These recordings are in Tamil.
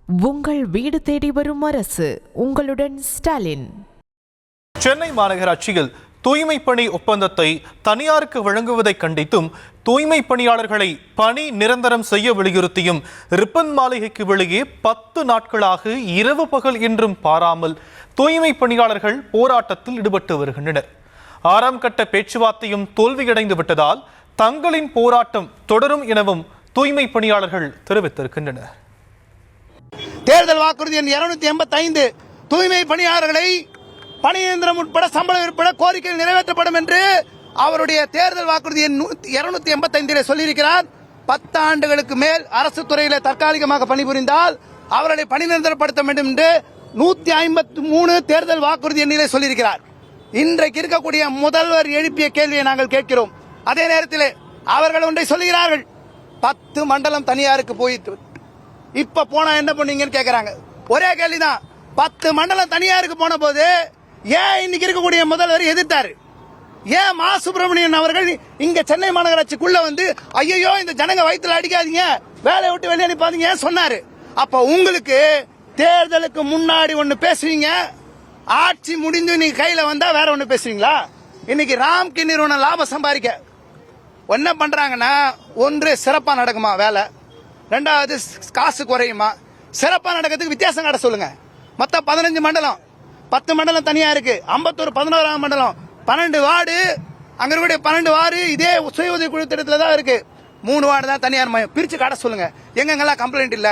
உங்கள் வீடு தேடி வரும் அரசு. உங்களுடன் ஸ்டாலின். சென்னை மாநகராட்சியில் தூய்மை பணி ஒப்பந்தத்தை தனியாருக்கு வழங்குவதை கண்டித்தும் தூய்மை பணியாளர்களை பணி நிரந்தரம் செய்ய வலியுறுத்தியும் ரிப்பன் மாளிகைக்கு வெளியே 10 நாட்களாக இரவு பகல் என்றும் பாராமல் தூய்மை பணியாளர்கள் போராட்டத்தில் ஈடுபட்டு வருகின்றனர். 6ஆம் கட்ட பேச்சுவார்த்தையும் தோல்வியடைந்து விட்டதால் தங்களின் போராட்டம் தொடரும் எனவும் தூய்மை பணியாளர்கள் தெரிவித்திருக்கின்றனர். தேர்தல் வாக்குறுதி எண் 285 தூய்மை பணியாளர்களை பணி இயந்திரம் உட்பட சம்பளம் உட்பட கோரிக்கைகள் நிறைவேற்றப்படும் என்று அவருடைய தேர்தல் வாக்குறுதி எண் 285 சொல்லியிருக்கிறார். 10 ஆண்டுகளுக்கு மேல் அரசு துறையில் தற்காலிகமாக பணிபுரிந்தால் அவர்களை பணி நிரந்தரப்படுத்த வேண்டும் என்று 153 தேர்தல் வாக்குறுதி எண்ணிலே சொல்லியிருக்கிறார். இன்றைக்கு இருக்கக்கூடிய முதல்வர் எழுப்பிய கேள்வியை நாங்கள் கேட்கிறோம். அதே நேரத்தில் அவர்கள் ஒன்றை சொல்லுகிறார்கள், 10 மண்டலம் தனியாருக்கு போயிட்டு இப்ப போனா என்ன பண்ணீங்கன்னு கேக்குறாங்க. ஒரே கேள்விதான், 10 மண்டலம் தனியாருக்கு போன போது ஏன் இன்னைக்கு இருக்கக்கூடிய முதல்வர் எதிர்த்தாரு? ஏன் மா சுப்பிரமணியன் அவர்கள் இங்க சென்னை மாநகராட்சிக்குள்ள வந்து ஐயோ இந்த ஜனங்க வயிற்றுல அடிக்காதீங்க, வேலையை விட்டு வெளியே அனுப்பாதீங்க சொன்னாரு? அப்ப உங்களுக்கு தேர்தலுக்கு முன்னாடி ஒன்னு பேசுவீங்க, ஆட்சி முடிந்து நீங்க கையில வந்தா வேற ஒன்னு பேசுவீங்களா? இன்னைக்கு ராம்கி நிறுவனம் லாபம் சம்பாதிக்க என்ன பண்றாங்கன்னா, ஒன்று சிறப்பா நடக்குமா வேலை, ரெண்டாவது காசு குறையுமா? சிறப்பா நடக்கிறதுக்கு வித்தியாசம் காட்ட சொல்லுங்க. மொத்தம் 15 மண்டலம், 10 மண்டலம் தனியா இருக்கு. 51 11ஆம் மண்டலம், 12 வார்டு, அங்க இருக்கக்கூடிய 12 வார்டு இதே சுய உதவி குழு திட்டத்தில் தான் இருக்கு. 3 வார்டு தான் தனியார் மையம். பிரிச்சு காட்ட சொல்லுங்க. எங்கெங்கெல்லாம் கம்ப்ளைண்ட் இல்ல.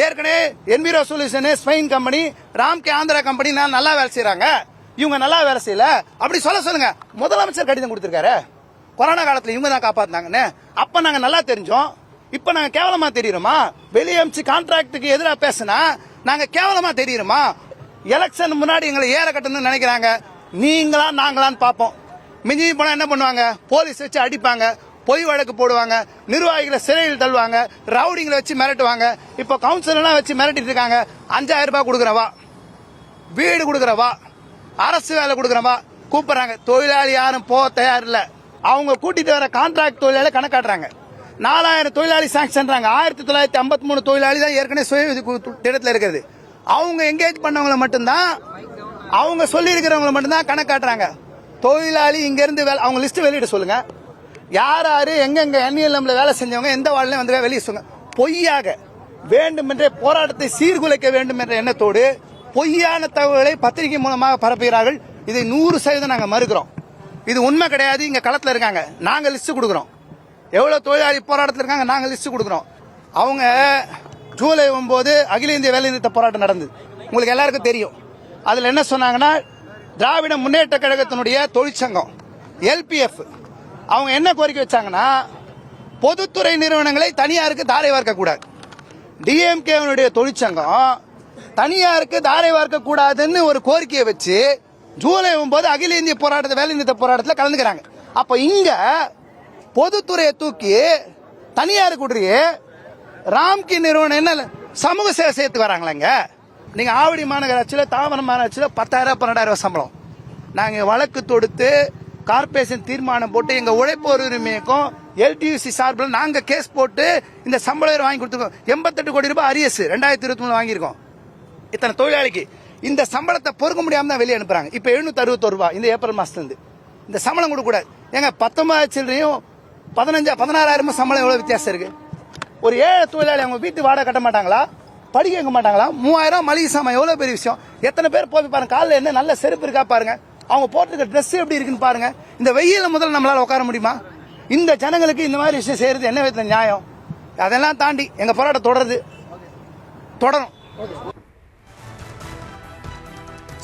ஏற்கனவே enviro solution Spain company, Ramky Andhra company நல்லா வேலை செய்யறாங்க, இவங்க நல்லா வேலை செய்யல அப்படி சொல்லுங்க. முதலமைச்சர் கடிதம் கொடுத்திருக்காரு, கொரோனா காலத்துல இவங்க தான் காப்பாத்தினாங்கன்னு. அப்ப நாங்க நல்லா தெரிஞ்சோம், இப்ப நாங்க கேவலமா தெரியுறோமா? வெளியே அமிச்சு கான்ட்ராக்டுக்கு எதிராக பேசினா நாங்க கேவலமா தெரியுறோமா? எலெக்ஷன் முன்னாடி எங்களை ஏற கட்டணும்னு நினைக்கிறாங்க. நீங்களா நாங்களான்னு பாப்போம். மிஞ்சி போனா என்ன பண்ணுவாங்க? போலீஸ் வச்சு அடிப்பாங்க, பொய் வழக்கு போடுவாங்க, நிர்வாகிகளை சிறையில் தள்ளுவாங்க, ரவுடிங்களை வச்சு மிரட்டுவாங்க. இப்ப கவுன்சிலர்லாம் வச்சு மிரட்டிட்டு இருக்காங்க. 5000 ரூபாய் கொடுக்கறவா, வீடு கொடுக்கறவா, அரசு வேலை கொடுக்கறவா கூப்பிடுறாங்க. தொழிலாளி யாரும் போக தயார் இல்ல. அவங்க கூட்டிட்டு வர கான்ட்ராக்ட் தொழிலாளி கணக்காட்டுறாங்க. 4000 தொழிலாளி சாங்ஷன். 1953 தொழிலாளி தான் ஏற்கனவே சுய திட்டத்தில் இருக்கிறது. அவங்க எங்கேஜ் பண்ணவங்களை மட்டும்தான், அவங்க சொல்லி இருக்கிறவங்களை மட்டும்தான் கணக்காட்டுறாங்க. தொழிலாளி இங்க இருந்து அவங்க லிஸ்ட் வெளியிட சொல்லுங்க. யார் யாரு எங்கெங்க என்எல்எம்ல வேலை செஞ்சவங்க எந்த வாழ்ல வந்து வெளியே சொல்லுங்க. பொய்யாக வேண்டுமென்றே போராட்டத்தை சீர்குலைக்க வேண்டும் என்ற எண்ணத்தோடு பொய்யான தகவல்களை பத்திரிகை மூலமாக பரப்புகிறார்கள். இதை 100% நாங்க மறுக்கிறோம். இது உண்மை கிடையாது. இங்க களத்துல இருக்காங்க, நாங்க லிஸ்ட் கொடுக்கிறோம். எவ்வளவு தொழிலாளி போராட்டத்தில் இருக்காங்க, நாங்க லிஸ்ட் கொடுக்கிறோம். அவங்க ஜூலை 9 அகில இந்திய வேலைநிறுத்த போராட்டம் நடந்தது, உங்களுக்கு எல்லாருக்கும் தெரியும். அதுல என்ன சொன்னாங்கன்னா, திராவிட முன்னேற்ற கழகத்தினுடைய தொழிற்சங்கம் LPF அவங்க என்ன கோரிக்கை வச்சாங்கன்னா, பொதுத்துறை நிறுவனங்களை தனியாருக்கு தாரை வார்க்க கூடாது. DMK தொழிற்சங்கம் தனியாருக்கு தாரை வார்க்க கூடாதுன்னு ஒரு கோரிக்கையை வச்சு ஜூலை 9 அகில இந்திய போராட்டத்தை வேலைநிறுத்த போராட்டத்தில் கலந்துக்கிறாங்க. அப்ப இங்க பொதுத்துறையை தூக்கி தனியார் கூடுறியே, ராம்கி நிறுவனம் என்ன சமூக சேவை சேர்த்து வராங்களாங்க? நீங்க ஆவடி மாநகராட்சியில் தாவரம் மாநகராட்சியில் 10,000 12,000 சம்பளம். நாங்க வழக்கு தொடுத்து கார்பரேஷன் தீர்மானம் போட்டு எங்க உழைப்போர் உரிமைக்கும் LTUC சார்பில் நாங்க கேஸ் போட்டு இந்த சம்பளம் வாங்கி கொடுத்துருக்கோம். 88 கோடி ரூபாய் அரியஸ் 2023 வாங்கியிருக்கோம். இத்தனை தொழிலாளிக்கு இந்த சம்பளத்தை பொறுக்க முடியாம தான் வெளியே அனுப்புறாங்க. இப்ப 761 ரூபாய் இந்த ஏப்ரல் மாசத்துல இருந்து இந்த சம்பளம் கொடுக்க கூடாது. எங்க 19 சில்லறையும் 16,000 சம்பளம் எவ்வளவு வித்தியாசம் இருக்கு? ஒரு ஏழை தொழிலாளி அவங்க வீட்டு வாடகை கட்ட மாட்டாங்களா? படிக்க வைக்க மாட்டாங்களா? 3000 மளிகை சாமான் எவ்வளவு பெரிய விஷயம். எத்தனை பேர் போய் பாருங்க, காலில் என்ன நல்ல செருப்பு இருக்கா பாருங்க, அவங்க போட்டிருக்க ட்ரெஸ் எப்படி இருக்குன்னு பாருங்க. இந்த வெயில முதல்ல நம்மளால உட்கார முடியுமா? இந்த ஜனங்களுக்கு இந்த மாதிரி விஷயம் செய்யறது என்ன விதத்துல நியாயம்? அதெல்லாம் தாண்டி எங்க போராட்டம் தொடரும்.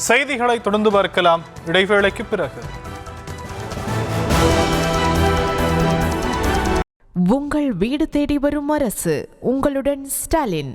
செய்திகளை தொடர்ந்து பார்க்கலாம் இடைவேளைக்கு பிறகு. உங்கள் வீடு தேடி வரும் அரசு. உங்களுடன் ஸ்டாலின்.